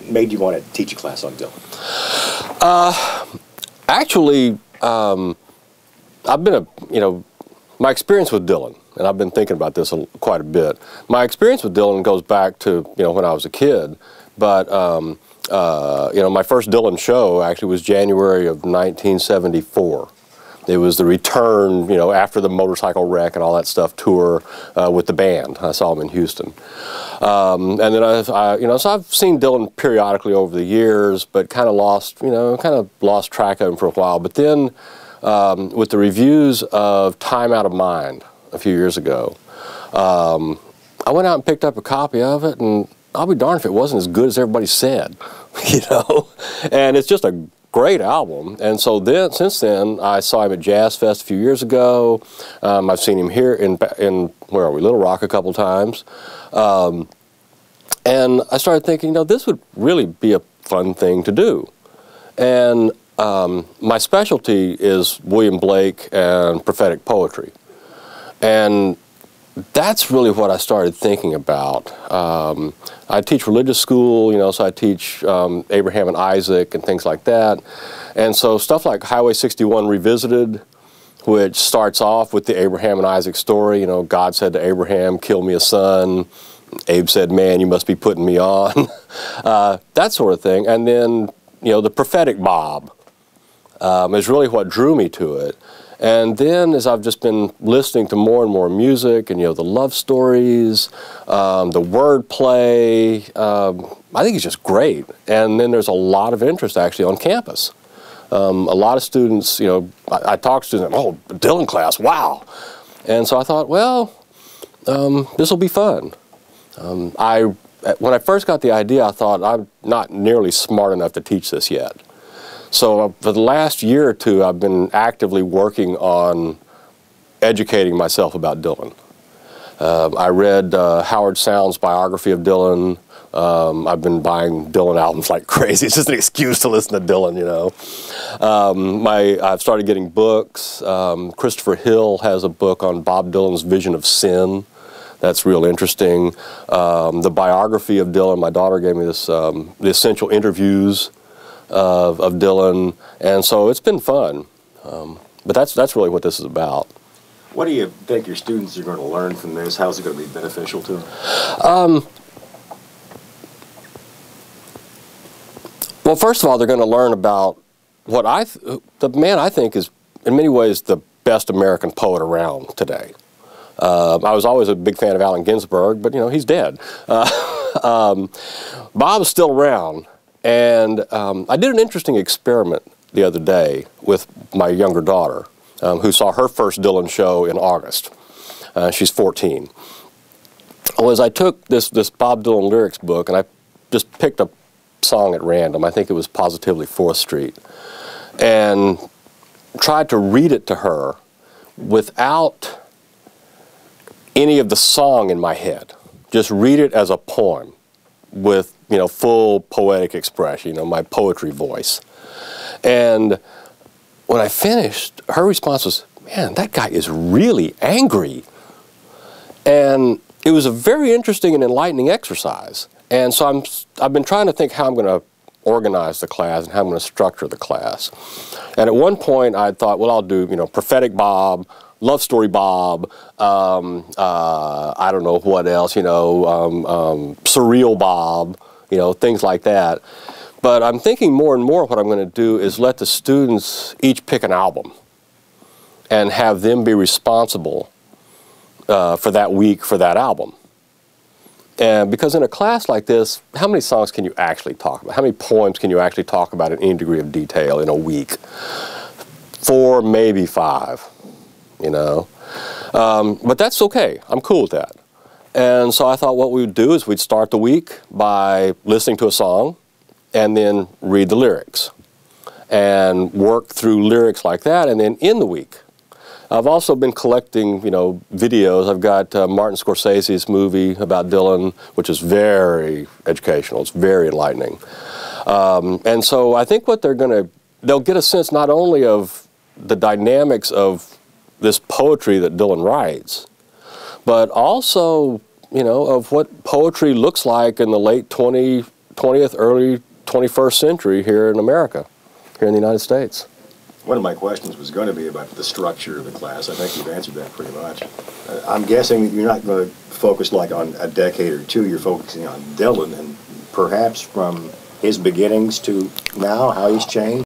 made you want to teach a class on Dylan? Actually, I've been my experience with Dylan, and I've been thinking about this quite a bit. My experience with Dylan goes back to, when I was a kid, but, my first Dylan show actually was January of 1974. It was the return, after the motorcycle wreck and all that stuff tour with the band. I saw him in Houston. And then so I've seen Dylan periodically over the years, but kind of lost track of him for a while. But then with the reviews of Time Out of Mind a few years ago, I went out and picked up a copy of it, and I'll be darned if it wasn't as good as everybody said, And it's just a great album. And so then, since then, I saw him at Jazz Fest a few years ago. I've seen him here in where are we, Little Rock a couple times. And I started thinking, this would really be a fun thing to do. And my specialty is William Blake and prophetic poetry. And that's really what I started thinking about. I teach religious school, so I teach Abraham and Isaac and things like that. And so stuff like Highway 61 Revisited, which starts off with the Abraham and Isaac story. God said to Abraham, kill me a son. Abe said, man, you must be putting me on. That sort of thing. And then, the prophetic Bob is really what drew me to it. And then, as I've just been listening to more and more music, and the love stories, the wordplay, I think it's just great. And then there's a lot of interest actually on campus. A lot of students, I talk to students, oh, Dylan class, wow. And so I thought, well, this will be fun. When I first got the idea, I thought I'm not nearly smart enough to teach this yet. So for the last year or two, I've been actively working on educating myself about Dylan. I read Howard Sound's biography of Dylan. I've been buying Dylan albums like crazy. It's just an excuse to listen to Dylan, I've started getting books. Christopher Hill has a book on Bob Dylan's vision of sin. That's real interesting. The biography of Dylan, my daughter gave me this, the essential interviews of Dylan, and so it's been fun. But that's really what this is about. What do you think your students are going to learn from this? How is it going to be beneficial to them? Well, first of all, they're going to learn about what the man I think is, in many ways, the best American poet around today. I was always a big fan of Allen Ginsberg, but, he's dead. Bob's still around. And I did an interesting experiment the other day with my younger daughter, who saw her first Dylan show in August. She's 14. Well, I took this Bob Dylan lyrics book, and I just picked a song at random. I think it was Positively 4th Street, and tried to read it to her without any of the song in my head. Just read it as a poem with full poetic expression, my poetry voice. And when I finished, her response was, man, that guy is really angry. And it was a very interesting and enlightening exercise. And so I've been trying to think how I'm going to organize the class and how I'm going to structure the class. And at one point I thought, well, I'll do, prophetic Bob, love story Bob, I don't know what else, surreal Bob, things like that. But I'm thinking more and more what I'm going to do is let the students each pick an album and have them be responsible for that week for that album. And because in a class like this, how many songs can you actually talk about? How many poems can you actually talk about in any degree of detail in a week? 4, maybe 5, But that's okay. I'm cool with that. And so I thought what we would do is we'd start the week by listening to a song and then read the lyrics and work through lyrics like that, and then in the week. I've also been collecting, videos. I've got Martin Scorsese's movie about Dylan, which is very educational. It's very enlightening. And so I think what they'll get a sense not only of the dynamics of this poetry that Dylan writes, but also, of what poetry looks like in the late 20th 20th, early 21st century here in America, here in the United States. One of my questions was going to be about the structure of the class. I think you've answered that pretty much. I'm guessing that you're not going to focus like on a decade or two. You're focusing on Dylan and perhaps from his beginnings to now, how he's changed.